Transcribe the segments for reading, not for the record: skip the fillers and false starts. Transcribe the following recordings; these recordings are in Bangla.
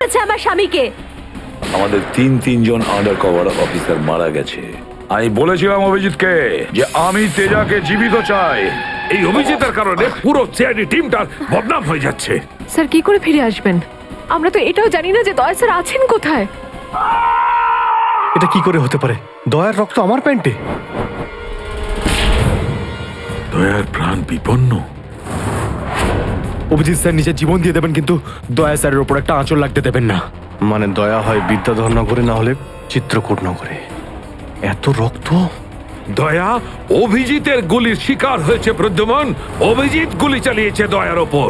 মেরেছে আমার স্বামীকে। আমাদের তিনজন আন্ডার কভার অফিসার মারা গেছে। আমি বলেছিলাম অভিজিৎকে যে আমি তেজাকে জীবিত চাই। এই অভিজিতের কারণে পুরো সিআইডি টিমটার বদনাম হয়ে যাচ্ছে। স্যার কি করে ফিরে আসবেন? আমরা তো এটাও জানি না যে দয়া স্যার আছেন কোথায়। এটা কি করে হতে পারে? দয়ার রক্ত আমার প্যান্টে। দয়ার প্রাণ বিপন্ন। অভিজিৎ স্যার নিজের জীবন দিয়ে দেবেন, কিন্তু দয়া স্যারের ওপর একটা আঁচল লাগতে দেবেন না। মানে দয়া হয় বিদ্যাধর নগরে, না হলে চিত্রকূট নগরে। এত রক্ত! দয়া অভিজিতের গুলির শিকার হয়েছে। প্রদ্যুম্ন, অভিজিৎ গুলি চালিয়েছে দয়ার ওপর।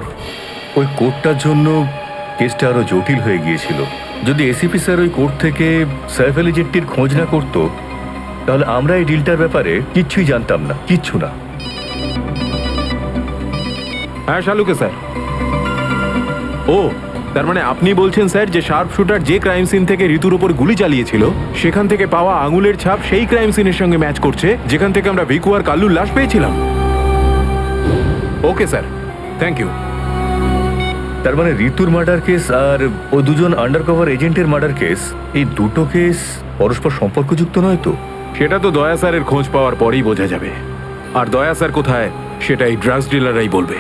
ওই কোর্টটার জন্য কেসটা আরো জটিল হয়ে গিয়েছিল। যদি এসিপি স্যার ওই কোর্ট থেকে সাইফ আলী জেট্টির খোঁজ না করতো, তাহলে আমরা এই ডিলটার ব্যাপারে কিচ্ছুই জানতাম না, কিচ্ছু না। হ্যাঁ শালুকে স্যার। ও, তার মানে আপনি বলছেন স্যার যে শার্প শুটার যে ক্রাইম সিন থেকে ঋতুর উপর গুলি চালিয়েছিল সেখান থেকে পাওয়া আঙুলের ছাপ সেই ক্রাইম সিনের সঙ্গে ম্যাচ করছে যেখান থেকে আমরা ভিকু আর কাল্লুর লাশ পেয়েছিলাম। Okay sir, thank you. তার মানে ঋতুর মার্ডার কেস আর ও দুজন আন্ডারকভার এজেন্টের মার্ডার কেস, এই দুটো কেস পরস্পর সম্পর্কযুক্ত নয় তো? সেটা তো দয়া স্যারের খোঁজ পাওয়ার পরেই বোঝা যাবে। আর দয়া স্যার কোথায় সেটা এই ড্রাগস ডিলাররাই বলবে।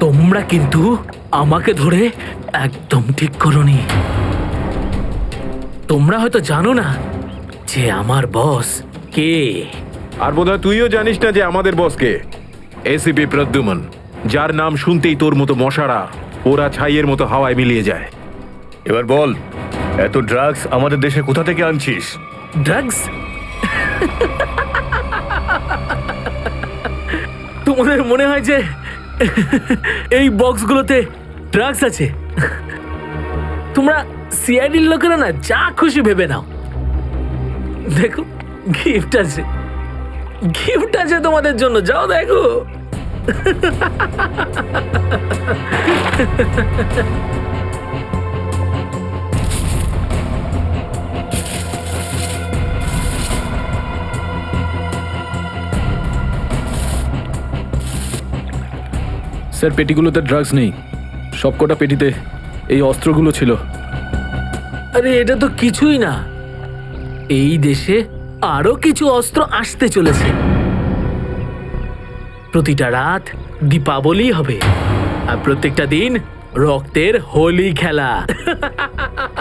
তোমরা কিন্তু আমাকে ধরে একদম ঠিক করোনি। তোমরা হয়তো জানো না যে আমার বস কে। আর বোধহয় তুইও জানিস না যে আমাদের বসকে। এসিপি প্রদ্যুম্ন, যার নাম শুনতেই তোর মতো মশারা ওরা ছাইয়ের মতো হাওয়ায় মিলিয়ে যায়। এবার বল, এত ড্রাগস আমাদের দেশে কোথা থেকে আনছিস? ড্রাগস? তোমাদের মনে হয় যে এই বক্সগুলোতে ড্রাগস আছে? তোমরা সিআইডির লোকেরা না যা খুশি ভেবে নাও। দেখো গিফট আছে, গিফট আছে তোমাদের জন্য, যাও দেখো। স্যার পেটিগুলোতে ড্রাগস নেই, সবকটা পেটিতে এই অস্ত্রগুলো ছিল। আরে এটা তো কিছুই না, এই দেশে আরো কিছু অস্ত্র আসতে চলেছে। প্রতিটা রাত দীপাবলি হবে আর প্রত্যেকটা দিন রক্তের হোলি খেলা।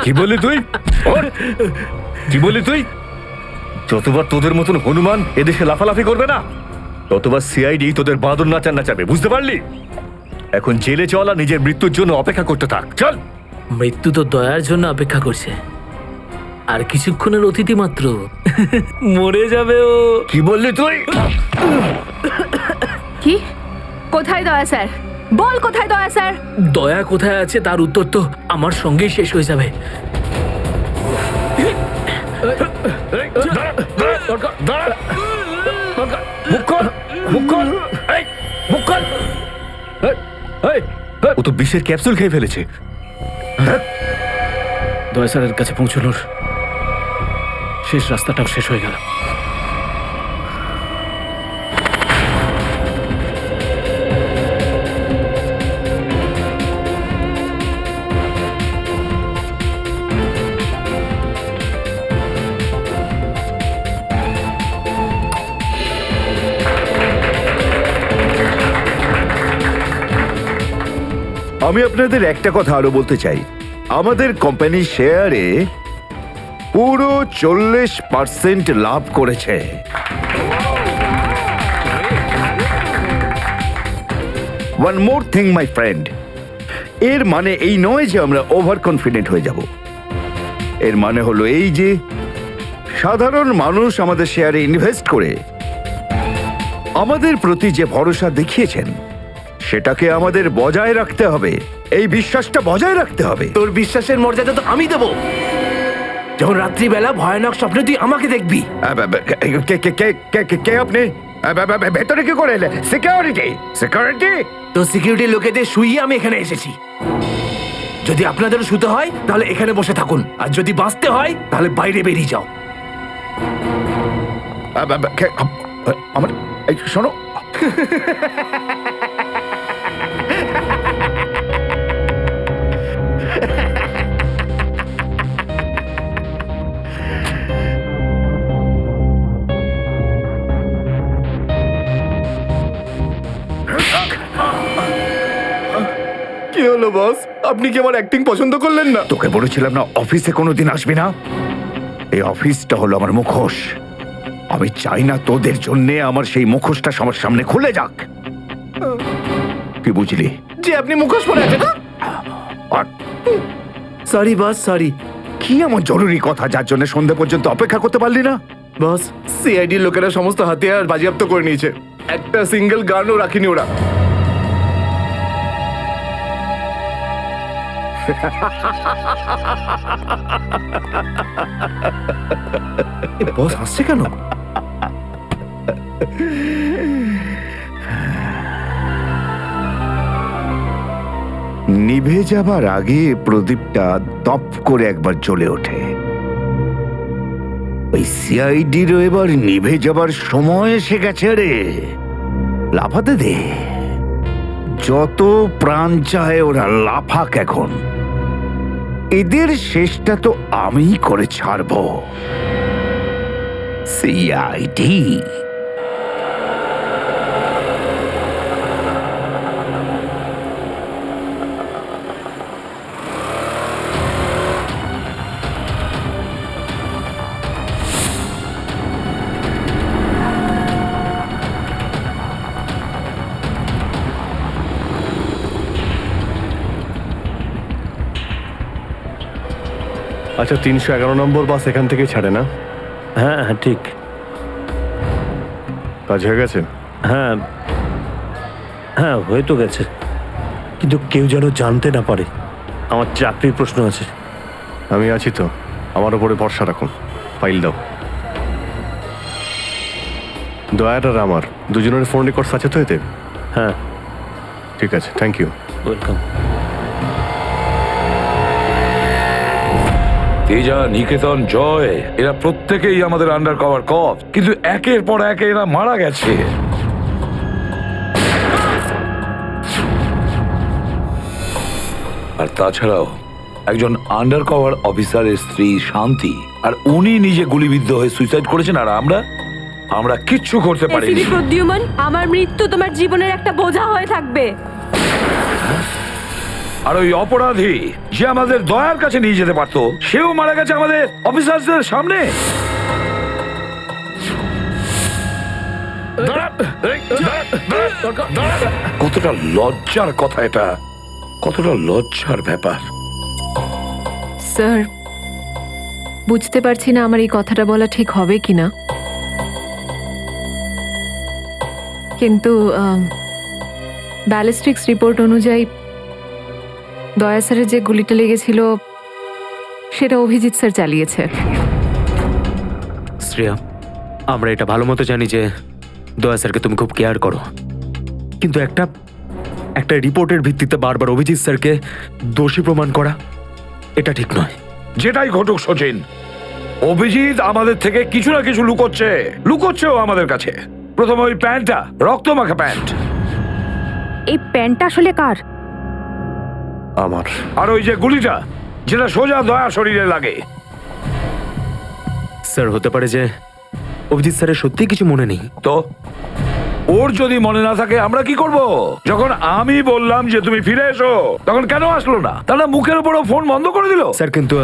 কি বলি তুই? কি বলি তুই? যতবার তোদের মতন হনুমান এদেশে লাফালাফি করবে না, ততবার সিআইডি তোদের বাঁদর নাচাবে, বুঝতে পারলি? এখন জেলে চলা, নিজের মৃত্যুর জন্য অপেক্ষা করতে থাক, চল। মৃত্যু তো দয়ার জন্য অপেক্ষা করছে, আর কিছুক্ষণের অতিথি মাত্র মরে যাবে ও। কি বললি তুই? কি কোথায় দয়া স্যার? বল কোথায় দয়া স্যার? দয়া কোথায় আছে তার উত্তর তো আমার সঙ্গেই শেষ হয়ে যাবে। ও তো বিষের ক্যাপসুল খেয়ে ফেলেছে। দয়া স্যারের কাছে পৌঁছানোর শেষ রাস্তাটাও শেষ হয়ে গেল। আমি আপনাদের একটা কথা আরো বলতে চাই, আমাদের কোম্পানির শেয়ারে পুরো 40% লাভ করেছে। One more thing my friend, এর মানে এই নয় যে আমরা ওভার কনফিডেন্ট হয়ে যাব। এর মানে হলো এই যে সাধারণ মানুষ আমাদের শেয়ারে ইনভেস্ট করে আমাদের প্রতি যে ভরসা দেখিয়েছেন সেটাকে আমাদের বজায় রাখতে হবে। এই বিশ্বাসটা বজায় রাখতে হবে। তোর বিশ্বাসের মর্যাদা তো আমি দেবো যখন রাত্রিবেলা ভয়ানক স্বপ্নে তুই আমাকে দেখবি। কে আপনি? ভেতরে কি করে এলে? সিকিউরিটি সিকিউরিটি তো সিকিউরিটি লোকেদের শুইয়ে আমি এখানে এসেছি। যদি আপনাদেরও শুতে হয় তাহলে এখানে বসে থাকুন, আর যদি বাঁচতে হয় তাহলে বাইরে বেরিয়ে যাও। আমার শোনো, কি হলো বস, আপনি কি আমার অ্যাক্টিং পছন্দ করলেন না? তোকে বলেছিলাম না অফিসে কোনোদিন আসবি না? এই অফিসটা হলো আমার মুখোশ। আমি চাই না তোদের জন্যে আমার সেই মুখোশটা সবার সামনে খুলে যাক। কি বুঝলি? যে আপনি মুখোশ পরে আছেন। আর সরি বস, সরি। কি এমন জরুরি কথা যার জন্য সন্ধে পর্যন্ত অপেক্ষা করতে পারলি না? বস, সিআইডির লোকেরা সমস্ত হাতিয়ার বাজেয়াপ্ত করে নিয়েছে, একটা সিঙ্গেল গানও রাখিনি ওরা। বস হাসছে কেন? নিভে যাবার আগে প্রদীপটা দপ করে একবার জ্বলে ওঠে। ওই সিআইডিরও এবার নিভে যাবার সময় এসে গেছে রে। লাফাতে দে, যত প্রাণ চায় ওরা লাফাক এখন। এদের শেষটা তো আমি করে ছাড়বো। সিআইডি আচ্ছা, 311 নম্বর বাস এখান থেকে ছাড়ে না? হ্যাঁ হ্যাঁ ঠিক। কাজ হয়ে গেছে? হ্যাঁ হ্যাঁ হয়ে তো গেছে, কিন্তু কেউ যেন জানতে না পারে। আমার চাকরির প্রশ্ন আছে। আমি আছি তো, আমার উপরে ভরসা রাখুন। ফাইল দাও। দয়ার আর আমার দুজনের ফোন রেকর্ডস আছে তো এতে? হ্যাঁ ঠিক আছে, থ্যাংক ইউ। ওয়েলকাম। তেজা, নিকেতন, জয় এরা প্রত্যেকেই আমাদের আন্ডার কভার কপ, কিন্তু একের পর এক এরা মারা গেছে। আর তাছাড়াও একজন আন্ডার কভার অফিসারের স্ত্রী শান্তি, আর উনি নিজে গুলিবিদ্ধ হয়ে সুইসাইড করেছেন, আর আমরা কিচ্ছু করতে পারিনি। এসিডি প্রদ্যুম্ন, আমার মৃত্যু তোমার জীবনের একটা বোঝা হয়ে থাকবে। আর ওই অপরাধী যে আমাদের দয়ার কাছে নিয়ে যেতে পারতো, সেও মারা গেছে আমাদের অফিসারদের সামনে। কতটা লজ্জার কথা এটা, কতটা লজ্জার ব্যাপার। স্যার, বুঝতে পারছি না আমার এই কথাটা বলা ঠিক হবে কিনা, কিন্তু ব্যালিস্টিক্স রিপোর্ট অনুযায়ী দয়া স্যারের যে গুলিটা লেগেছিল সেটা অভিজিৎ স্যার চালিয়েছে। শ্রেয়া, আমরা এটা ভালো মতো জানি যে দয়া স্যারকে তুমি খুব কেয়ার করো, কিন্তু একটা রিপোর্টের ভিত্তিতে বারবার অভিজিৎ স্যারকে দোষী প্রমাণ করা এটা ঠিক নয়। যেটাই ঘটুক সচিন, অভিজিৎ আমাদের থেকে কিছু না কিছু লুকোচ্ছেও আমাদের কাছে। প্রথমে ওই প্যান্টটা, রক্তমাখা প্যান্ট, এই প্যান্টটা আসলে কার? আমার। আর ওই যে গুলিটা যেটা সোজা দয়া শরীরে লাগে। স্যার, হতে পারে যে অভিজিৎ স্যারের সত্যি কিছু মনে নেই। তো ওর যদি মনে না থাকে আমরা কি করব? যখন আমি বললাম যে তুমি ফিরে এসো, তখন কেন আসলো না? তাহলে মুখের উপরও ফোন বন্ধ করে দিল। স্যার, কিন্তু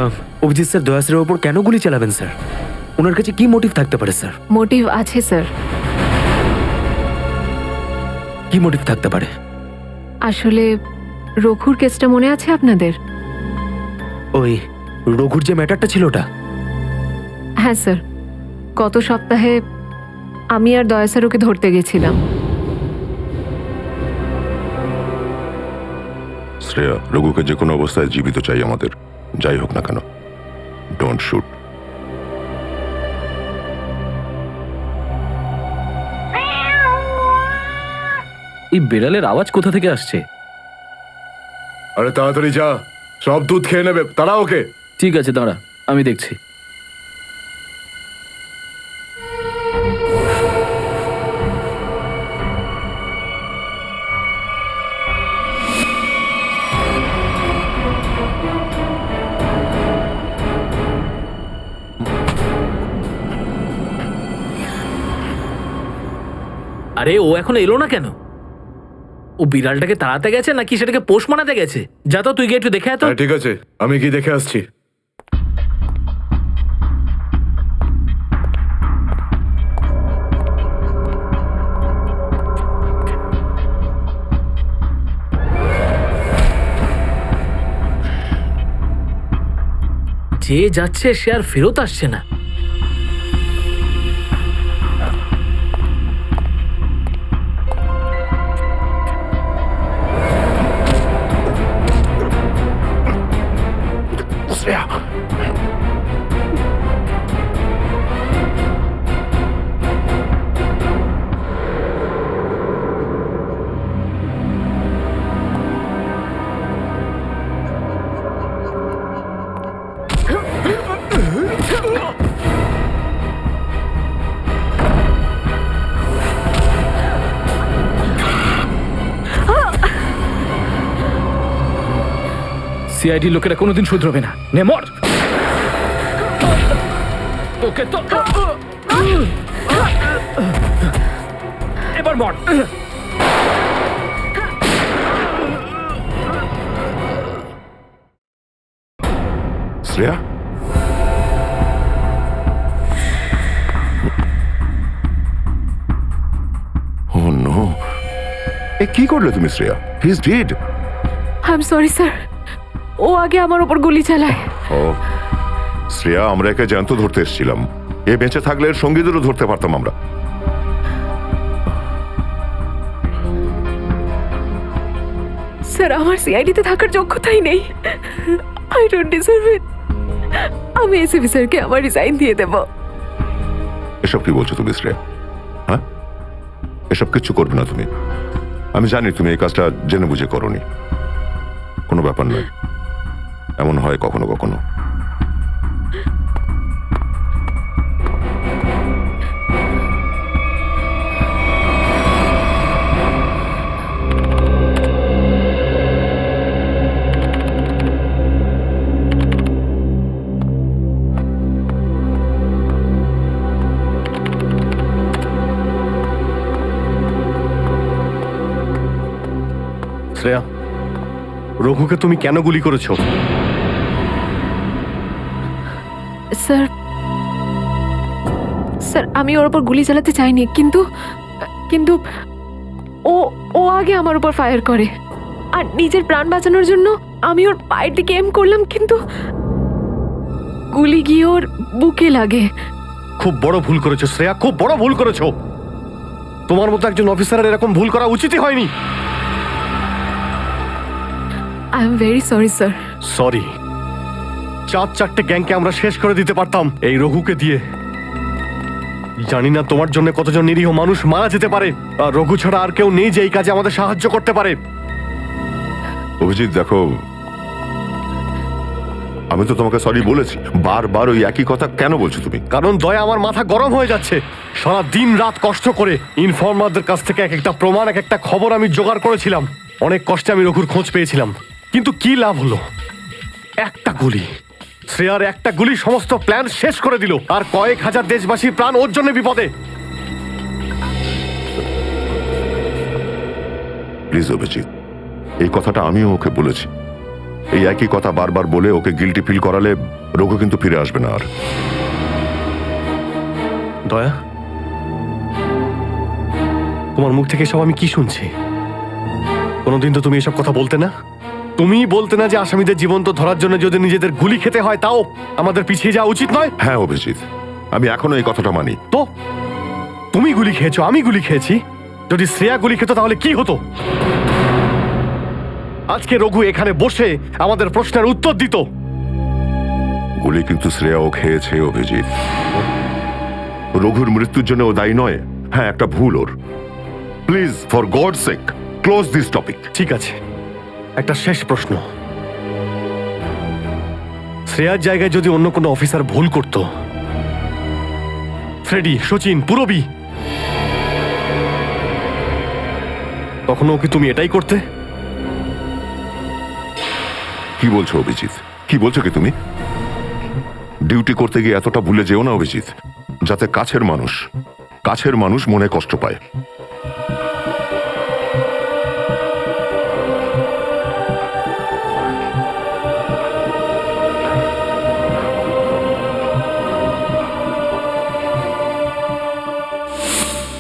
অভিজিৎ স্যার দয়া স্যারের উপর কেন গুলি চালাবেন স্যার? ওনার কাছে কি মোটিভ থাকতে পারে স্যার? মোটিভ আছে স্যার। কি মোটিভ থাকতে পারে? আসলে রঘুর কেসটা মনে আছে আপনাদের? ওই রঘুর যে ম্যাটারটা ছিল ওটা? হ্যাঁ স্যার, গত সপ্তাহে আমি আর দয়া স্যার ওকে ধরতে গেছিলাম। শ্রেয়া, রঘুকে যে কোনো অবস্থায় জীবিত চাই আমাদের, যাই হোক না কেন। Don't shoot. এই বেড়ালের আওয়াজ কোথা থেকে আসছে? আরে তাড়াতাড়ি যা, সব দুধ খেয়ে নেবে, তারা ওকে। ঠিক আছে, দাঁড়া, আমি দেখছি। আরে ও এখন এলো না কেন? ও বিড়ালটাকে তাড়াতে গেছে নাকি সেটাকে পোষ মানাতে গেছে? যা তো, তুই গিয়ে একটু দেখে আয় তো। ঠিক আছে, আমি কি দেখে আসছি। যে যাচ্ছে সে আর ফেরত আসছে না। সিআইডি লোকেরা কোনোদিন শুধরবে না। নে মর। তোকে তো এবার মর। শ্রেয়া, ও নো, কি করলে তুমি Shreya? He is dead. I am sorry sir, ও আগে আমার ওপর গুলি চালায়। ও শ্রেয়া, আমরা একে জ্যান্ত ধরতে এসেছিলাম। এ বেঁচে থাকলে এর সঙ্গীদেরও ধরতে পারতাম আমরা। স্যার, আমার সিআইডিতে থাকার যোগ্যতাই নেই। আই ডোন্ট ডিজার্ভ ইট। আমি এসিপি স্যারকে আমার রিজাইন দিয়ে দেব। এসব কি বলছো তুমি শ্রেয়া? হ্যাঁ, এসব কিচ্ছু করবে না তুমি। আমি জানি তুমি এই কাজটা জেনে বুঝে করোনি। কোনো ব্যাপার নয়, এমন হয় কখনো কখনো। শ্রেয়া, রঘুকে তুমি কেন গুলি করেছো? স্যার, স্যার আমি ওর উপর গুলি চালাতে চাইনি, কিন্তু কিন্তু ও ও আগে আমার উপর ফায়ার করে। আর নিজের প্রাণ বাঁচানোর জন্য আমি ওর পায়ের দিকে এম করলাম, কিন্তু গুলি গিয়ে ওর বুকে লাগে। খুব বড় ভুল করেছো শ্রেয়া, খুব বড় ভুল করেছো। তোমার মতো একজন অফিসারের এরকম ভুল করা উচিতই হয়নি। I am very sorry sir. Sorry? 4-4টে গ্যাংকে আমরা শেষ করে দিতে পারতাম এই রঘুকে দিয়ে। জানি না তোমার জন্য কতজন নিরীহ মানুষ মারা যেতে পারে, আর রঘু ছাড়া আর কেউ নেই যে এই কাজে আমাদের সাহায্য করতে পারে। অভিজিৎ দেখো, আমি তো তোমাকে সরি বলেছি, বারবার ওই একই কথা কেন বলছো তুমি? কারণ দয়া আমার মাথা গরম হয়ে যাচ্ছে। সারা দিন রাত কষ্ট করে ইনফর্মারদের কাছ থেকে এক একটা প্রমাণ, এক একটা খবর আমি জোগাড় করেছিলাম। অনেক কষ্টে আমি রঘুর খোঁজ পেয়েছিলাম, কিন্তু কি লাভ হলো? একটা গুলি, শ্রেয়ার একটা গুলি সমস্ত প্ল্যান শেষ করে দিল, আর কয়েক হাজার দেশবাসীর প্রাণ ওর জন্য বিপদে। প্লিজ অভিজিৎ, এই কথাটা আমিও ওকে বলেছি। এই একই কথা বারবার বলে ওকে গিল্টি ফিল করালে রঘু কিন্তু ফিরে আসবে না আর। দয়া, তোমার মুখ থেকে সব আমি কি শুনছি? কোনোদিন তো তুমি এসব কথা বলতে না। তুমি বলতে না যে আসামিদের জীবন্ত ধরার জন্য যদি নিজেদের গুলি খেতে হয় তাও আমাদের পিছিয়ে যাওয়া উচিত নয়? হ্যাঁ অভিজিৎ, আমি এখনো এই কথাটা মানি। তো তুমি গুলি খেয়েছো, আমি গুলি খেয়েছি। যদি শ্রেয়া গুলি খেত তাহলে কি হতো? আজকে রঘু এখানে বসে আমাদের প্রশ্নের উত্তর দিত। গুলি কিন্তু শ্রেয়াও খেয়েছে অভিজিৎ। রঘুর মৃত্যুর জন্য ও দায়ী নয়। হ্যাঁ, একটা ভুল ওর। Please, for God sake, close this topic. ঠিক আছে, একটা শেষ প্রশ্ন। শ্রেয়ার জায়গায় যদি অন্য কোনো অফিসার ভুল করত, ফ্রেডি, সচিন, পুরবী, তখনও কি তুমি এটাই করতে? কি বলছো অভিজিৎ? কি বলছো কি তুমি? ডিউটি করতে গিয়ে এতটা ভুলে যেও না অভিজিৎ, যাতে কাছের মানুষ মনে কষ্ট পায়।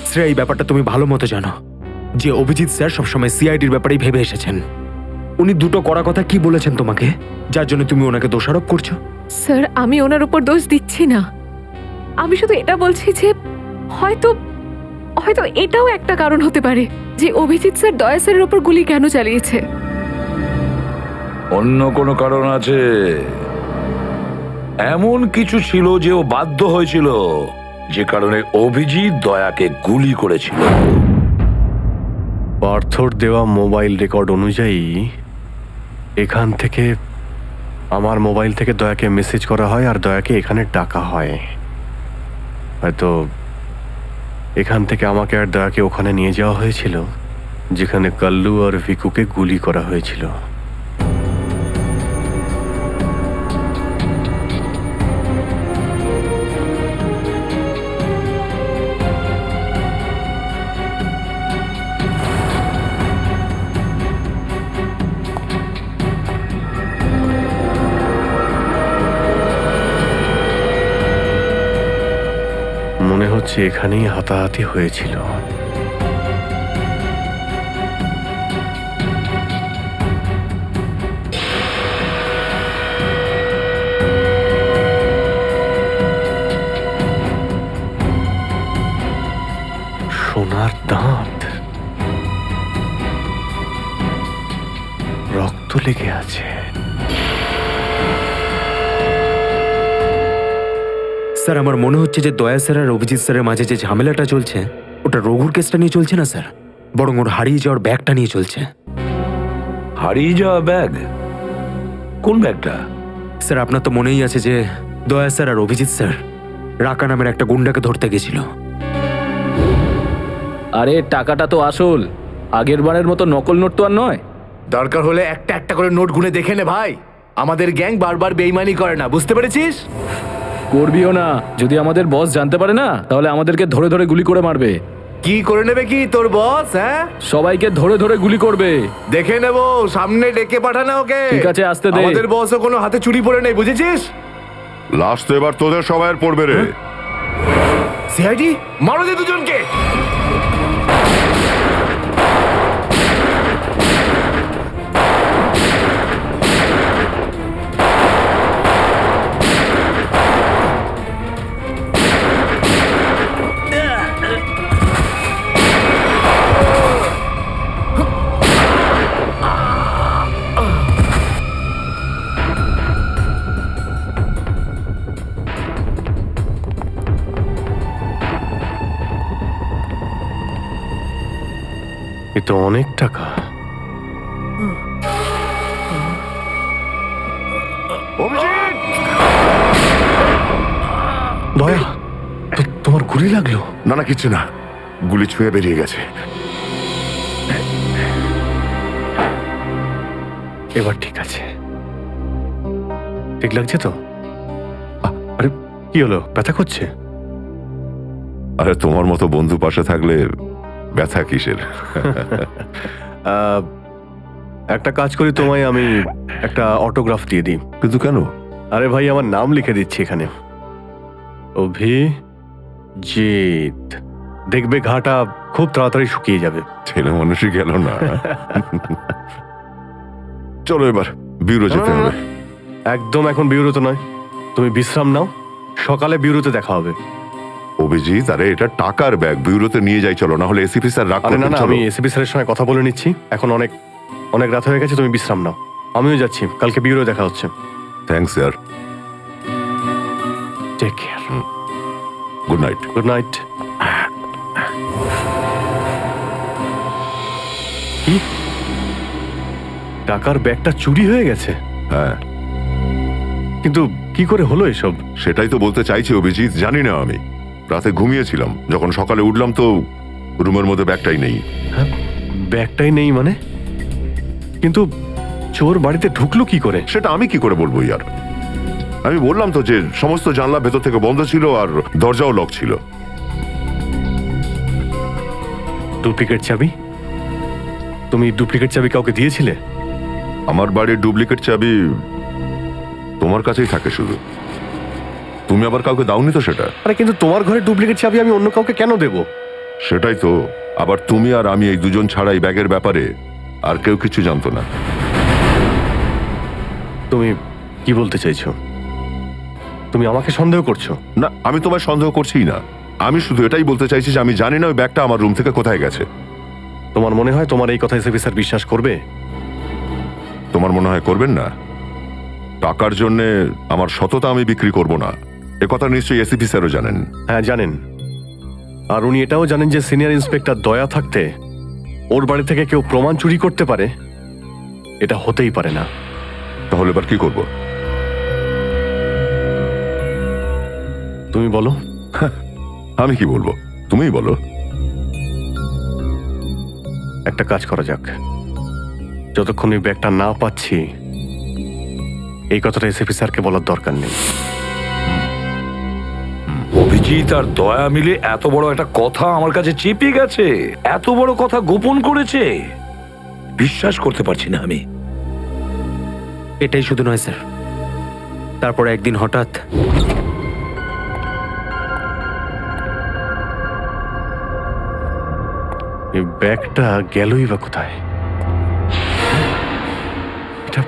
শ্রেয়া, এই ব্যাপারটা তুমি ভালো মতো জানো যে অভিজিৎ স্যার সবসময় সিআইডির ব্যাপারেই ভেবে এসেছেন। উনি দুটো কড়া কথা কি বলেছেন তোমাকে, যার জন্য তুমি ওনাকে দোষারোপ করছো? স্যার, আমি ওনার উপর দোষ দিচ্ছি না। আমি শুধু এটা বলছি যে হয়তো হয়তো এটাও একটা কারণ হতে পারে যে অভিজিৎ স্যার দয়া স্যারের উপর গুলি কেন চালিয়েছে। অন্য কোনো কারণ আছে? এমন কিছু ছিল যে ও বাধ্য হয়েছিল, যে কারণে অভিজিৎ দয়াকে গুলি করেছিল। পার্থর দেওয়া মোবাইল রেকর্ড অনুযায়ী এখান থেকে, আমার মোবাইল থেকে দয়াকে মেসেজ করা হয় আর দয়াকে এখানে ডাকা হয়। হয়তো এখান থেকে আমাকে আর দয়াকে ওখানে নিয়ে যাওয়া হয়েছিল যেখানে কাল্লু আর ভিকুকে গুলি করা হয়েছিল। মনে হচ্ছে এখানেই হাতাহাতি হয়েছিল। সোনার দাঁত, রক্ত লেগে আছে। স্যার, আমার মনে হচ্ছে যে দয়া স্যার আর অভিজিৎ স্যারের মাঝে যে ঝামেলাটা চলছে ওটা রঘুর কেসটা নিয়ে চলছে না স্যার, বরং ওর হারিয়ে যাওয়ার ব্যাগটা নিয়ে চলছে। হারিয়ে যাওয়া ব্যাগ? কোন ব্যাগটা? স্যার, আপনার তো মনেই আছে যে দয়া স্যার আর অভিজিৎ স্যার রাকা নামের একটা গুন্ডাকে ধরতে গেছিল। আরে টাকাটা তো আসল, আগের বারের মতো নকল নোট তো আর নয়। দরকার হলে একটা একটা করে নোট গুনে দেখে নে ভাই। আমাদের গ্যাং বারবার বেইমানি করে না, বুঝতে পেরেছিস? করবিও না। যদি আমাদের বস জানতে পারে না, তাহলে আমাদেরকে ধরে ধরে গুলি করে মারবে। কি করে নেবে কি তোর বস? হ্যাঁ, সবাইকে ধরে ধরে গুলি করবে। দেখে নেবো, সামনে ডেকে পাঠানা ওকে। ঠিক আছে, আসতে দে। আমাদের বসও কোনো হাতে চুরি পড়ে নেই, বুঝেছিস? লাস্ট তো এবার তোদের সবাইয়ের পড়বে রে। সিআইডি, মারো দে দুজনকে। তো অনেক টাকা। দয়া, তোমার গুলি লাগলো? না না, কিছু না, গুলি ছুঁয়ে বেরিয়ে গেছে। এবার ঠিক আছে, ঠিক লাগছে তো? আরে কি হলো, ব্যথা করছে? আরে তোমার মতো বন্ধু পাশে থাকলে ব্যথা কিসের? একটা কাজ করি, তোমায় আমি একটা অটোগ্রাফ দিয়ে দিই। কিন্তু কেন? আরে ভাই, আমার নাম লিখে দিচ্ছি এখানে, অভিজিৎ। দেখবে ঘাটা খুব তাড়াতাড়ি শুকিয়ে যাবে। ছেলে মানুষই গেল না। চলো এবার বিউরো যেতে হবে। একদম এখন বিউরোতে নয়, তুমি বিশ্রাম নাও, সকালে বিউরোতে দেখা হবে। অভিজিৎ, আরে এটা টাকার ব্যাগ, বিউরোতে নিয়ে যাই চলো, না হলে এসিপি স্যার রাগ আরে না করবেন। না, চলো। আমি এসিপি স্যারের সঙ্গে কথা বলে নিচ্ছি, এখন অনেক অনেক রাত হয়ে গেছে, তুমি বিশ্রাম নাও। আমিও যাচ্ছি, কালকে বিউরো দেখা হচ্ছে। Thanks sir. Take care. Good night. Good night. কি, টাকার ব্যাগটা চুরি হয়ে গেছে? হ্যাঁ, কিন্তু কি করে হলো এসব? সেটাই তো বলতে চাইছি অভিজিৎ, জানি না। আমি রাতে ঘুমিয়েছিলাম, যখন সকালে উঠলাম তো রুমের মধ্যে ব্যাগটাই নেই। হ্যাঁ, ব্যাগটাই নেই মানে? কিন্তু চোর বাড়িতে ঢুকলো কি করে? সেটা আমি কি করে বলবো ইয়ার? আমি বললাম তো যে সমস্ত জানলা ভেতর থেকে বন্ধ ছিল আর দরজাও লক ছিল। ডুপ্লিকেট চাবি? তুমি ডুপ্লিকেট চাবি কাউকে দিয়েছিলে? আমার বাড়ির ডুপ্লিকেট চাবি তোমার কাছেই থাকে শুধু, তুমি আবার কাউকে দাওনি তো সেটা। আরে কিন্তু তোমার ঘরে ডুপ্লিকেট চাবি আমি অন্য কাউকে কেন দেব? সেটাই তো, আবার তুমি আর আমি এই দুজন ছাড়া এই ব্যাগের ব্যাপারে আর কেউ কিছু জানতো না। তুমি কি বলতে চাইছো? তুমি আমাকে সন্দেহ করছো? না, আমি তোমায় সন্দেহ করছি না, আমি শুধু এটাই বলতে চাইছি যে আমি জানি না ওই ব্যাগটা আমার রুম থেকে কোথায় গেছে। তোমার মনে হয় তোমার এই কথা এসিপি স্যার বিশ্বাস করবে? তোমার মনে হয় করবেন না? টাকার জন্য আমার সততা আমি বিক্রি করব না, এ কথা নিশ্চয়ই এসিপি স্যারও জানেন। হ্যাঁ জানেন, আর উনি এটাও জানেন যে সিনিয়র ইন্সপেক্টর দয়া থাকতে ওর বাড়ি থেকে কেউ প্রমাণ চুরি করতে পারে, এটা হতেই পারে না। তাহলে এবার কি করব? তুমি বলো। আমি কি বলবো, তুমিই বলো। একটা কাজ করা যাক, যতক্ষণ ওই ব্যাগটা না পাচ্ছি এই কথাটা এসিপি স্যারকে বলার দরকার নেই। অভিজিৎ আর দয়া মিলে এত বড় একটা কথা আমার কাছে চেপে গেছে, এত বড় কথা গোপন করেছে, বিশ্বাস করতে পারছি না আমি। এটাই শুধু নয় স্যার, তারপরে একদিন হঠাৎ এই ব্যাগটা গেলই বা কোথায়? এটা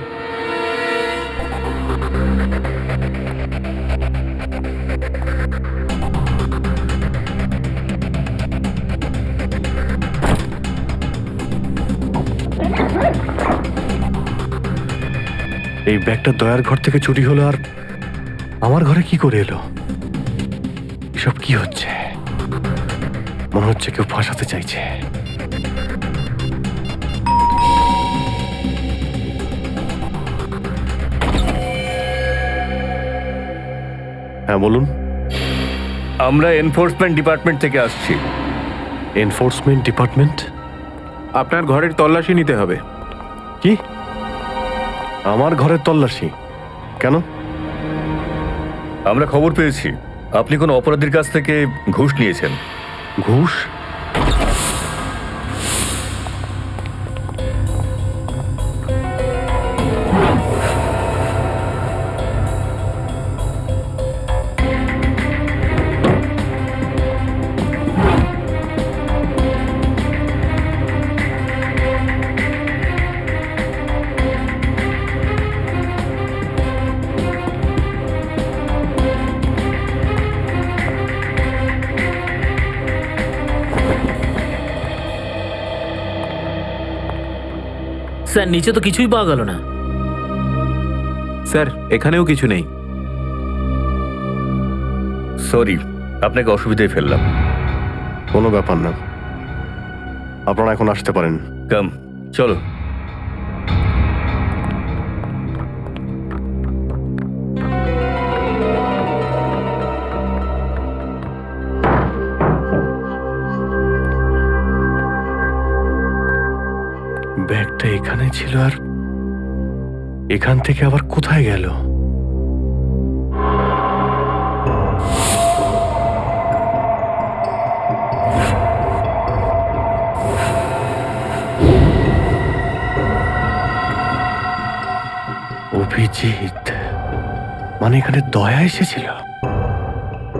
এই ব্যাগটা দয়ার ঘর থেকে চুরি হলো, আর আমার ঘরে কি করে এলো? এসব কি হচ্ছে? মনে হচ্ছে কেউ ফাঁসাতে চাইছে। হ্যাঁ বলুন। আমরা এনফোর্সমেন্ট ডিপার্টমেন্ট থেকে আসছি। Enforcement department? আপনার ঘরের তল্লাশি নিতে হবে। কি? আমার ঘরের তল্লাশি কেন? আমরা খবর পেয়েছি আপনি কোনো অপরাধীর কাছ থেকে ঘুষ নিয়েছেন। ঘুষ? স্যার নিচে তো কিছুই পাওয়া গেল না। স্যার এখানেও কিছু নেই। সরি, আপনাকে অসুবিধায় ফেললাম। কোনো ব্যাপার না, আপনারা এখন আসতে পারেন। কাম, চলো। ব্যাগটা এখানে ছিল, আর এখান থেকে আবার কোথায় গেল? অভিজিৎ, মানে এখানে দয়া এসেছিল?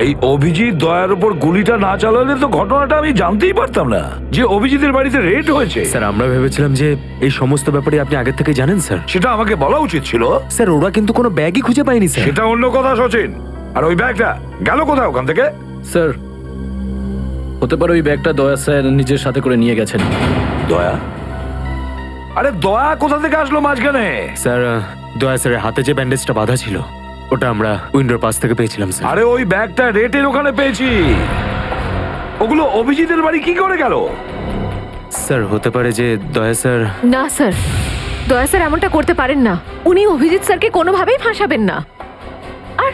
এই অভিজিৎ দয়ার উপর গুলিটা না চালালে তো ঘটনাটা আমি জানতেই পারতাম না যে অভিজিতের বাড়িতে রেড হয়েছে। স্যার আমরা ভেবেছিলাম যে এই সমস্ত ব্যাপারে আপনি আগে থেকে জানেন স্যার। সেটা আমাকে বলা উচিত ছিল। স্যার ওরা কিন্তু কোনো ব্যাগই খুঁজে পায়নি স্যার। সেটা অন্য কথা সচিন। আর ওই ব্যাগটা গেল কোথায় ওখান থেকে? স্যার হতে পারে ওই ব্যাগটা দয়া স্যার নিজের সাথে করে নিয়ে গেছেন। দয়া? আরে দয়া কোথা থেকে আসলো মাঝখানে? স্যার দয়া স্যারের হাতে যে ব্যান্ডেজটা বাঁধা ছিল ওটা আমরা উইন্ডোর পাশ থেকে পেয়েছিলাম স্যার। আরে ওই ব্যাগটা রেটের ওখানে পেয়েছি। ওগুলো অভিজিতের বাড়ি কি করে গেল? স্যার হতে পারে যে দয়া স্যার। না স্যার, দয়া স্যার এমনটা করতে পারেন না। উনি অভিজিৎ স্যারকে কোনোভাবেই ফাঁসাবেন না। আর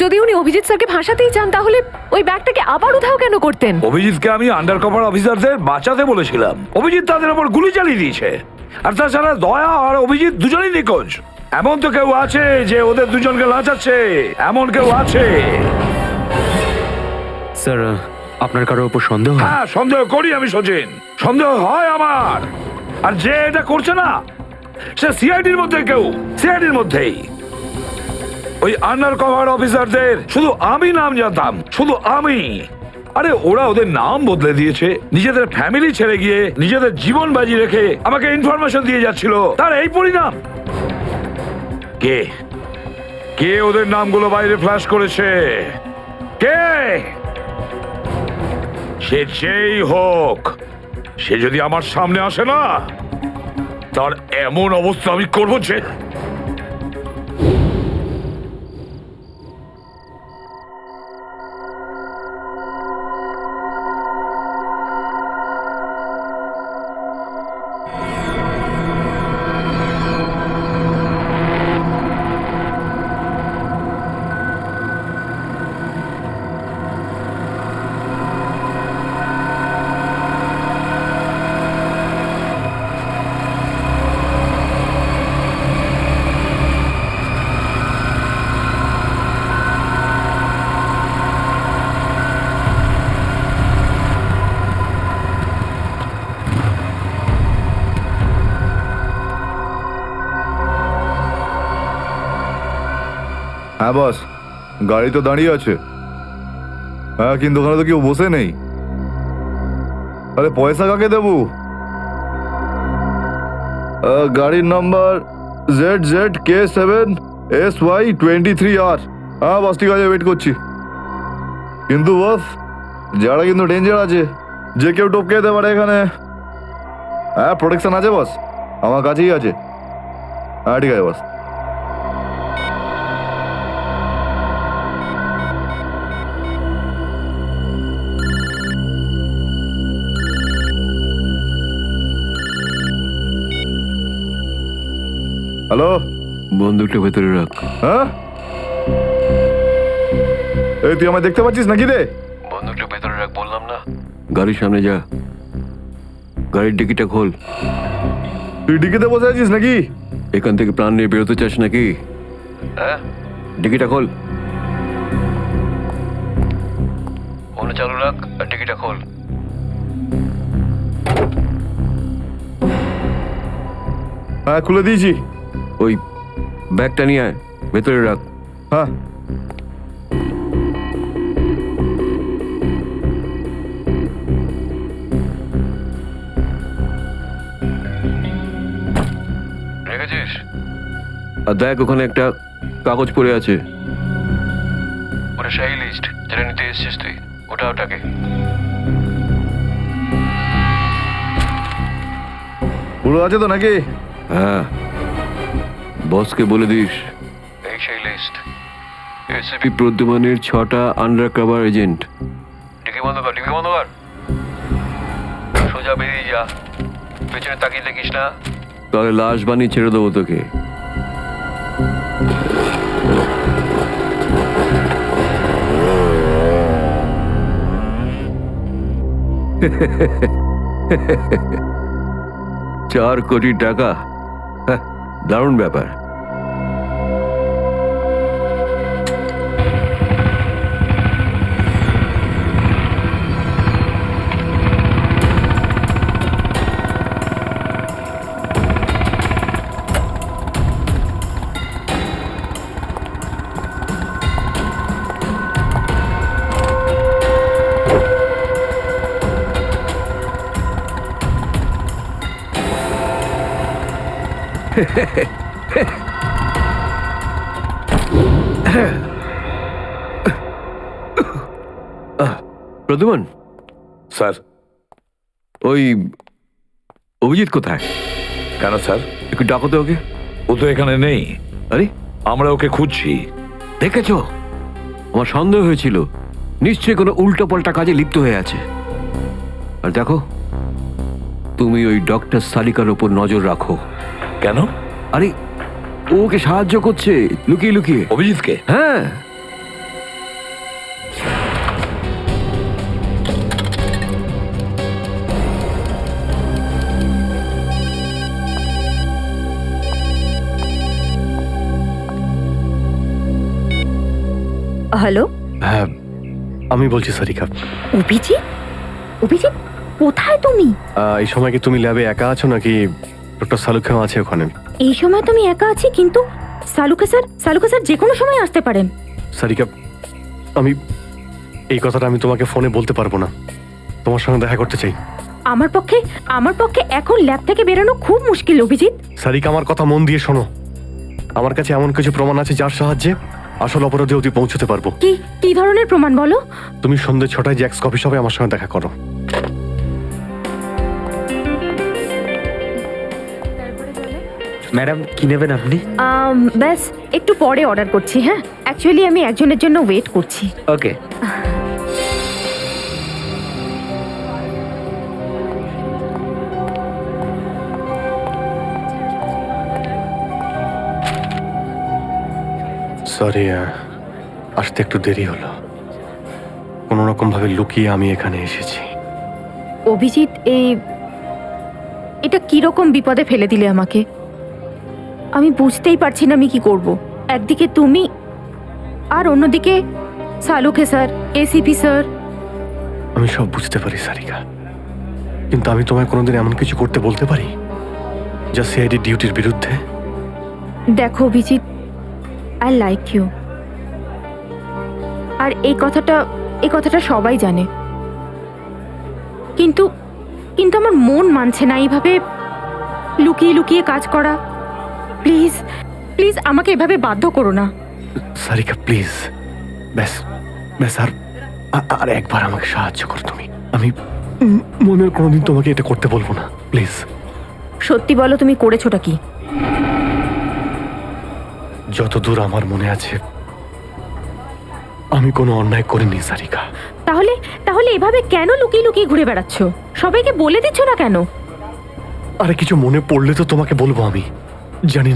যদি উনি অভিজিৎ স্যারকে ফাঁসাতেই চান তাহলে ওই ব্যাগটাকে আবার উধাও কেন করতেন? অভিজিৎকে আমি আন্ডার কভার অফিসারদের বাঁচাতে বলেছিলাম। অভিজিৎ তাদের উপর গুলি চালিয়ে দিয়েছে। আর তাছাড়া দয়া আর অভিজিৎ দুজনেই নিখোঁজ। এমন তো কেউ আছে যে ওদের দুজনকে লাচাচ্ছে, এমন কেউ আছে? স্যার আপনার কারোর উপর সন্দেহ? হ্যাঁ সন্দেহ করি আমি সচিন, সন্দেহ হয় আমার। আর যে এটা করছে না সে সিআইডির মধ্যে কেউ, সিআইডির মধ্যেই। ওই আন্ডার কভার অফিসারদের শুধু আমি নাম জানতাম, শুধু আমি। আরে ওরা ওদের নাম বদলে দিয়েছে, নিজেদের ফ্যামিলি ছেড়ে গিয়ে নিজেদের জীবন বাজি রেখে আমাকে ইনফরমেশন দিয়ে যাচ্ছিল। তার এই পরিণাম। কে কে ওদের নামগুলো বাইরে ফ্ল্যাশ করেছে? কে? সে যেই হোক, সে যদি আমার সামনে আসে না, তার এমন অবস্থা আমি করবো যে। হ্যাঁ বস, গাড়ি তো দাঁড়িয়ে আছে। হ্যাঁ কিন্তু ওখানে তো কেউ বসে নেই। আরে পয়সা কাকে দেবো? গাড়ির নাম্বার ZZK7SY23R। হ্যাঁ বস ঠিক আছে, ওয়েট করছি। কিন্তু বস যারা কিন্তু ডেঞ্জার আছে, যে কেউ টপকে যেতে পারে এখানে। হ্যাঁ প্রোটেকশন আছে বস, আমার কাছেই আছে। হ্যাঁ ঠিক আছে বস। হ্যালো, বন্দুকটা ভেতরে রাখ। হ্যাঁ এই তুই আমায় দেখতে পাচ্ছিস নাকি রে? বন্দুকটা ভেতরে রাখ বললাম না। গাড়ির সামনে যা, গাড়ির ডিকিটা খোল। তুই ডিকিতে বসে আছিস নাকি? এখান থেকে প্রাণ নিয়ে বেরোতে চাস নাকি? হ্যাঁ, ডিকিটা খোল। ফোন চালু রাখ আর ডিকিটা খোল। হ্যাঁ খুলে দিয়েছি। ওই ব্যাগটা নিয়ে আয়, ভেতরে রাখ। হ্যাঁ রেখেছিস? আর দেখ ওখানে একটা কাগজ পড়ে আছে, ওটা সেই লিস্ট যেটা নিতে এসেছিস তুই। ওটাকে পুরো আছে তো নাকি? হ্যাঁ, বসকে বলে দিস এই সেই লিস্ট। এসিপি প্রদ্যুমানের 6টা আন্ডার কভার এজেন্ট। ডিকি বন্ধ কর, ডিকি বন্ধ কর। সোজা বেরিয়ে ভাইয়া পেছনে তাকিয়ে দেখিস না। তাহলে লাশ বানিয়ে ছেড়ে দেবো তোকে। $4 কোটি, হ্যাঁ, দারুণ ব্যাপার। প্রদ্যুমন স্যার, ওই অভিজিৎ কোথায়? কেন স্যার? একটু ডাকো তো ওকে। ও তো এখানে নেই। আরে আমরা ওকে খুঁজছি। দেখেছো, আমার সন্দেহ হয়েছিল নিশ্চয়ই কোনো উল্টো পাল্টা কাজে লিপ্ত হয়ে আছে। আর দেখো, তুমি ওই ডক্টর সালিকার ওপর নজর রাখো। কেন? আরে ও ওকে সাহায্য করছে লুকিয়ে লুকিয়ে। অভিজিৎকে? হ্যাঁ। হ্যালো, হ্যাঁ, আমি বলছি সারিকা। অভিজিৎ? অভিজিৎ, কোথায় তুমি? এই সময় কি তুমি ল্যাবে একা আছো নাকি ডক্টর সালুখাও আছে ওখানে? এই সময় তুমি একা আছি, কিন্তু সালুকা স্যার যে কোনো সময় আসতে পারেন। সারিকা, আমি এই কথাটা আমি তোমাকে ফোনে বলতে পারবো না। তোমার সঙ্গে দেখা করতে চাই। আমার পক্ষে এখন ল্যাব থেকে বেরোনো খুব মুশকিল অভিজিৎ। সারিকা, আমার কথা মন দিয়ে শোনো। আমার কাছে এমন কিছু প্রমাণ আছে যার সাহায্যে আসল অপরাধী অবধি পৌঁছতে পারবো। কি ধরনের প্রমাণ বলো? তুমি সন্ধ্যে 6টায় জ্যাক্স কফি শপে আমার সঙ্গে দেখা করো। ম্যাডাম, কি নেবেন আপনি? ব্যাস একটু পরে অর্ডার করছি। হ্যাঁ, অ্যাকচুয়ালি আমি একজনের জন্য ওয়েট করছি। ওকে। সরি, আসতে একটু দেরি হলো। কোনো রকম ভাবে লুকিয়ে আমি এখানে এসেছি। অভিজিৎ, এটা কিরকম বিপদে ফেলে দিলে আমাকে। আমি বুঝতেই পারছি না আমি কি করব। একদিকে তুমি আর অন্যদিকে সালুকে স্যার, এসিপি স্যার। আমি সব বুঝতে পারি সারিকা, কিন্তু আমি তোমায় কোনোদিন এমন কিছু করতে বলতে পারি যা সিআইডি ডিউটির বিরুদ্ধে? দেখো অভিজিৎ, আই লাইক ইউ, আর এই কথাটা সবাই জানে, কিন্তু আমার মন মানছে না এইভাবে লুকিয়ে লুকিয়ে কাজ করা। প্লিজ প্লিজ আমাকে এভাবে বাধ্য করো না। সারিকা প্লিজ, ব্যাস আর একবার আমাকে সাহায্য করো তুমি। আমি মনের কোনোদিন তোমাকে এটা করতে বলবো না, প্লিজ। সত্যি বলো, তুমি করেছোটা কি? যতদূর আমার মনে আছে আমি কোনো অন্যায় করিনি সারিকা। তাহলে এভাবে কেন লুকিয়ে লুকিয়ে ঘুরে বেড়াচ্ছ? সবাইকে বলে দিচ্ছ না কেন? আরে কিছু মনে পড়লে তো তোমাকে বলবো। আমি জানি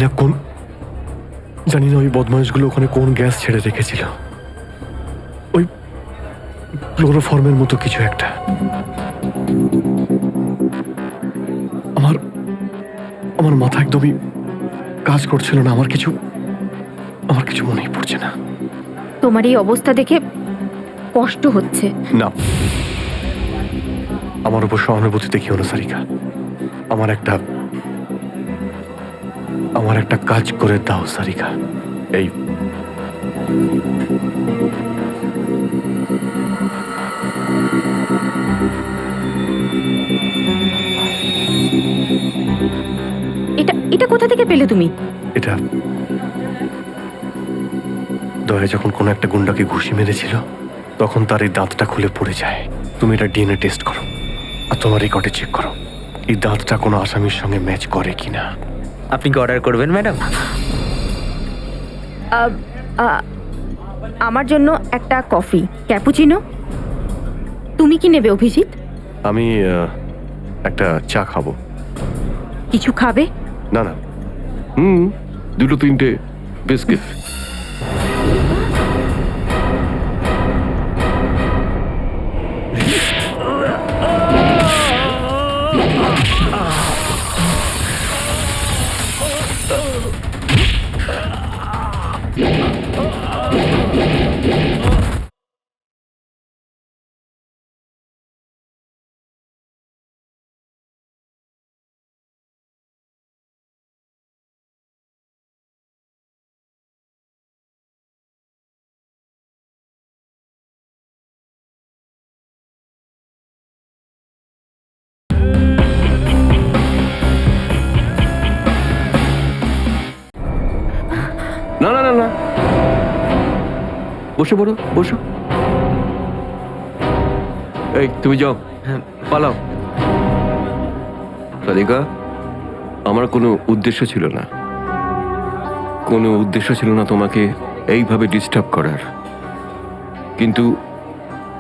না ওই বদমাইশগুলো ওখানে কোন গ্যাস ছেড়ে রেখেছিল। ওই ক্লোরোফর্মের মতো কিছু একটা। আমার মাথা একদমই কাজ করছিল না। আমার কিছু মনেই পড়ছে না। তোমার এই অবস্থা দেখে কষ্ট হচ্ছে। না, আমার উপর সহানুভূতি দেখিও না সারিকা। আমার একটা কাজ করে দাও সারিকা। এই এটা কোথা থেকে পেলে তুমি? এটা দয়া যখন কোনো একটা গুন্ডাকে ঘুষি মেরেছিল তখন তার এই দাঁতটা খুলে পড়ে যায়। তুমি এটা ডিএনএ টেস্ট করো আর তোমার রেকর্ডে চেক করো এই দাঁতটা কোনো আসামির সঙ্গে ম্যাচ করে কিনা। আপনি কি অর্ডার করবেন ম্যাডাম? আমার জন্য একটা কফি ক্যাপুচিনো। তুমি কি নেবে অভিজিৎ? আমি একটা চা খাবো। কিছু খাবে? না না, দুটো তিনটে বিস্কিট। না না না না, বসে পড়ো, বসো। এই তুমি যাও, পালাও। সালিকা, আমার কোনো উদ্দেশ্য ছিল না, কোনো উদ্দেশ্য ছিল না তোমাকে এইভাবে ডিস্টার্ব করার, কিন্তু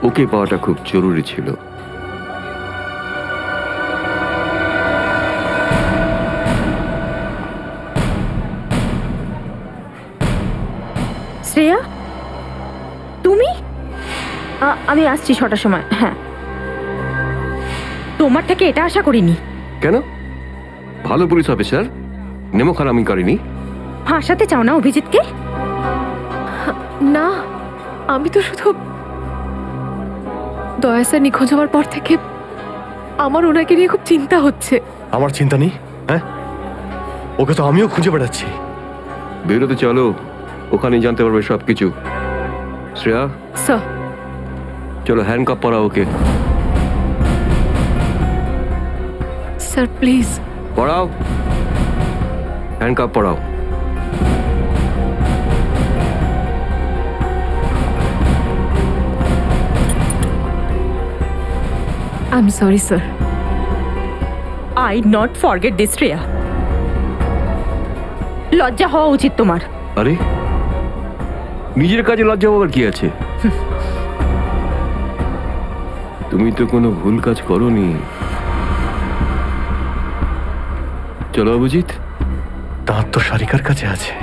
ওকে পাওয়াটা খুব জরুরি ছিল। শ্রেয়া, তুমি? আমি আসছি 6টার সময়। হ্যাঁ, তোমার থেকে এটা আশা করিনি। কেন? ভালো পুলিশ অফিসার, নেমো খারামি করেনি। ফাঁসাতে চাও না অভিজিৎকে? না, আমি তো শুধু দয়া স্যার নিখোঁজ হওয়ার পর থেকে আমার ওনাকে নিয়ে খুব চিন্তা হচ্ছে। আমার চিন্তা নেই, হ্যাঁ? ওকে তো আমিও খুঁজে বেড়াচ্ছি। বেরোতে চলো, ওখানে জানতে পারবে সব কিছু। শ্রেয়া, স্যার। চলো হ্যান্ডকাপ পরাও ওকে। Sir please. পড়াও, হ্যান্ডকাপ পরাও। I am sorry sir. I not forget this Shreya. লজ্জা হওয়া উচিত তোমার। আরে, নিজের কাজে লজ্জা পাওয়ার কি আছে? তুমি তো কোনো ভুল কাজ করোনি। চলো অভিজিৎ। দাঁত তো সারিকার কাছে আছে।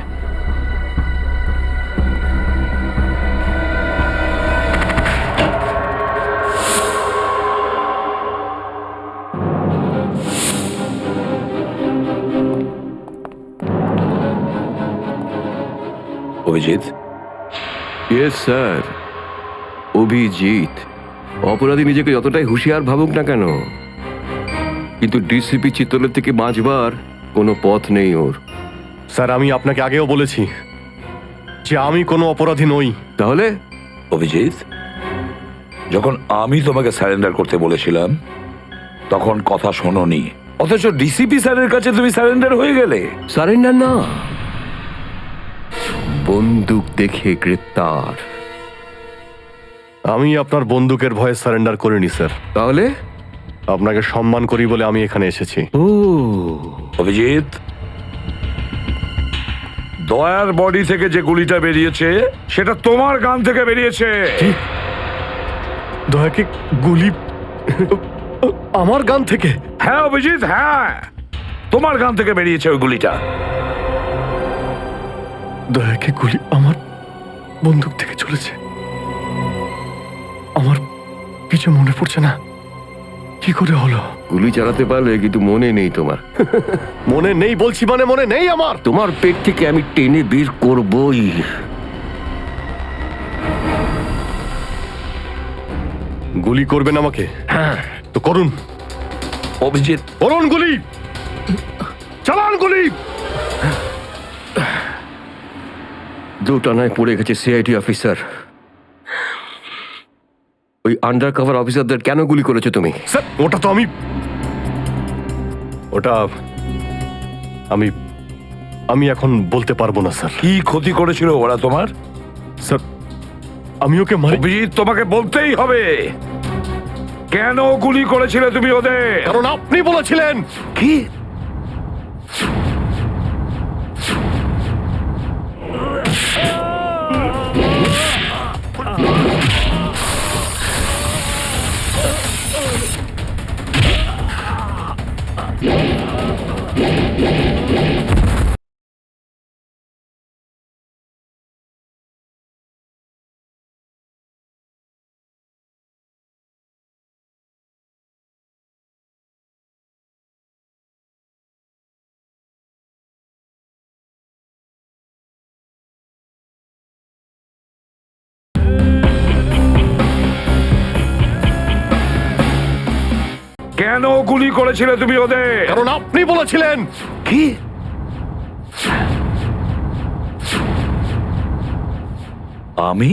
অভিজিৎ? Yes sir, Abhijit. অপরাধী নিজেকে যতটাই হুঁশিয়ার ভাবুক না কেন, কিন্তু ডিসিপি চিত্তলের থেকে বাঁচবার কোনো পথ নেই ওর। স্যার, আমি আপনাকে আগেও বলেছি যে আমি কোনো অপরাধী নই। তাহলে? অভিজিৎ, যখন আমি তোমাকে সারেন্ডার করতে বলেছিলাম তখন কথা শোনোনি, অথচ ডিসিপি স্যারের কাছে তুমি সারেন্ডার হয়ে গেলে। সারেন্ডার না, বন্দুক দেখে গ্রেপ্তার। আমি আপনার বন্দুকের ভয়ে সারেন্ডার করিনি স্যার। তাহলে? আপনাকে সম্মান করি বলে আমি এখানে এসেছি। ও অভিজিৎ, দয়ার বডি থেকে যে গুলিটা বেরিয়েছে সেটা তোমার গান থেকে বেরিয়েছে। দয়াকে গুলি আমার গান থেকে? হ্যাঁ অভিজিৎ, হ্যাঁ, তোমার গান থেকে বেরিয়েছে ওই গুলিটা। দয়াকে গুলি আমার বন্দুক থেকে চলেছে? আমার কিছু মনে পড়ছে না, কি করে হলো? গুলি চালাতে পারলে, কিন্তু মনে নেই তোমার। মনে নেই বলছি মানে মনে নেই আমার। তোমার পেট থেকে আমি টেনে বের করবই। গুলি করবেন আমাকে? হ্যাঁ তো করুন অভিজিৎ, করুন গুলি, চালান গুলি। দুটানায় পড়ে গেছে সিআইডি অফিসার। ওই আন্ডার কভার অফিসারদের কেন গুলি করেছো তুমি? স্যার, ওটা তো আমি আমি এখন বলতে পারবো না স্যার। কি ক্ষতি করেছিল ওরা তোমার? স্যার, আমি ওকে মারি। অভিজিৎ, তোমাকে বলতেই হবে কেন গুলি করেছিলে তুমি ওদের। কারণ আপনি বলেছিলেন। কি? কেন গুলি করেছিলে তুমি ওদের? কারণ আপনি বলেছিলেন। কি? আমি?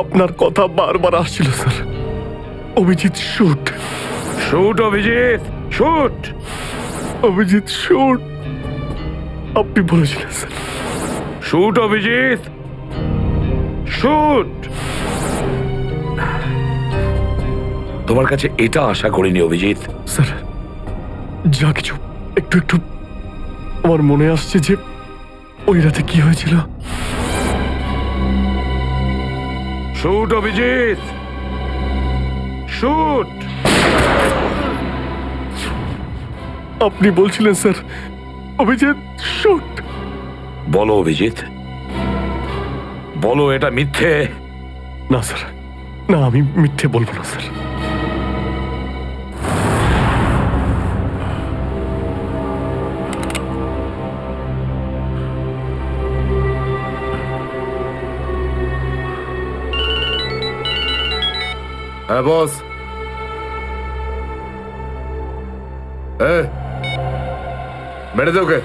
আপনার কথা বারবার আসছিল sir. Abhijit shoot. Shoot Abhijit, shoot. Abhijit shoot. আপনি বলেছিলেন স্যার। Shoot Abhijit, shoot. তোমার কাছে এটা আশা করিনি অভিজিৎ। স্যার যা কিছু একটু একটু আমার মনে আসছে যে ওই রাতে কি হয়েছিল। Shoot Abhijit, shoot. আপনি বলছিলেন স্যার অভিজিৎ শুট। বলো অভিজিৎ, বলো এটা মিথ্যে। না স্যার, না আমি মিথ্যে বলবো না স্যার। হ্যাঁ বস। বেড়ে দে ওকে।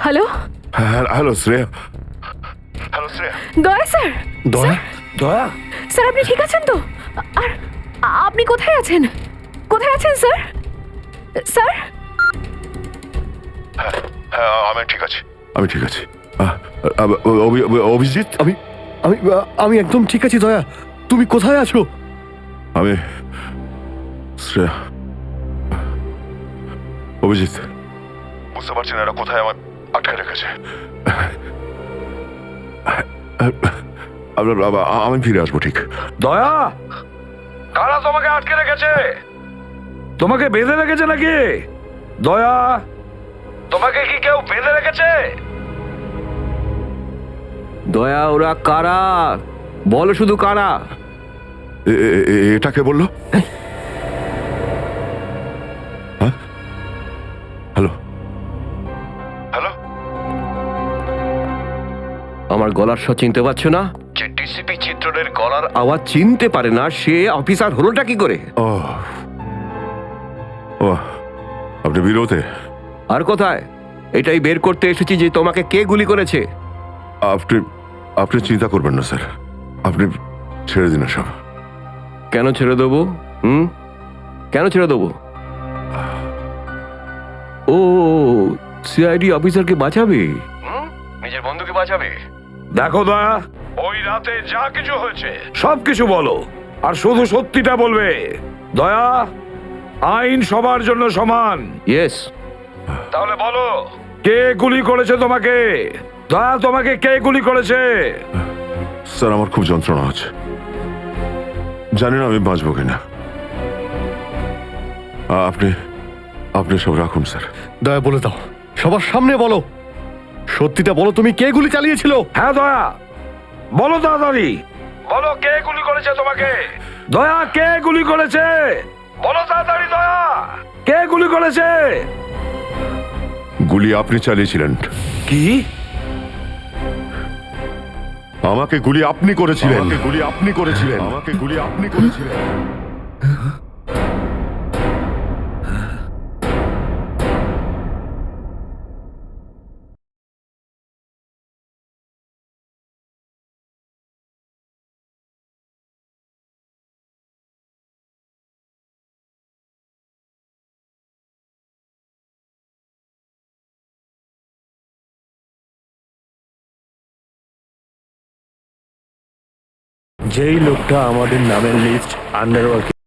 Hello, hello Shreya. Daya sir. দয়া? দয়া? স্যার আপনি ঠিক আছেন তো? আর আপনি কোথায় আছেন? কোথায় আছেন স্যার? স্যার? হ্যাঁ আমি ঠিক আছি, আমি ঠিক আছি। অভিজিৎ? আমি আমি আমি একদম ঠিক আছি দয়া। তুমি কোথায় আছো? আমি শ্রেয়া। অভিজিৎ বুঝতে পারছি না এরা কোথায় আমার আটকে রেখেছে। আমি ফিরে আসবো ঠিক। দয়া, কারা তোমাকে আটকে রেখেছে? তোমাকে বেঁধে রেখেছে নাকি? দয়া, তোমাকে কি কেউ বেঁধে রেখেছে? দয়া ওরা কারা? বলো শুধু কারা। এটাকে বললো? হ্যাঁ হ্যালো হ্যালো, আমার গলার স্বর চিনতে পারছো না? যে ডিসিপি চিত্রের গলার আওয়াজ চিনতে পারে না সে অফিসার হলোটা কি করে? ও ও আপনি বিরোধে? আর কোথায়? এটাই বের করতে এসেছি যে তোমাকে কে গুলি করেছে। আপনি আপনি চিন্তা করবেন না স্যার, আপনি ছেড়ে দিন সব। কেন ছেড়ে দেবো? কেন ছেড়ে দেবো? ও সিআইডি অফিসারকে বাঁচাবে, নিজের বন্ধুকে বাঁচাবে। দেখো দয়া, ওই রাতে যা কিছু হয়েছে সবকিছু বলো, আর শুধু সত্যিটা বলবে। দয়া, আইন সবার জন্য সমান। ইয়েস। তাহলে বলো, কে গুলি করেছে তোমাকে? দয়া, তোমাকে কে গুলি করেছে? স্যার আমার খুব যন্ত্রণা হচ্ছে, জানি না আমি বাঁচবো কিনা। আপনি আপনি সব রাখুন স্যার। দয়া বলে দাও, সবার সামনে বলো, সত্যিটা বলো, তুমি কে গুলি চালিয়েছিল? হ্যাঁ দয়া, বলো তাড়াতাড়ি, বলো কে গুলি করেছে তোমাকে? দয়া, কে গুলি করেছে? বলো তাড়াতাড়ি দয়া, কে গুলি করেছে? গুলি আপনি চালিয়েছিলেন। কি? আমাকে গুলি আপনি করেছিলেন, আমাকে গুলি আপনি করেছিলেন, আমাকে গুলি আপনি করেছিলেন। যেই লোকটা আমাদের নামের লিস্ট আন্ডারওয়ার্ল্ড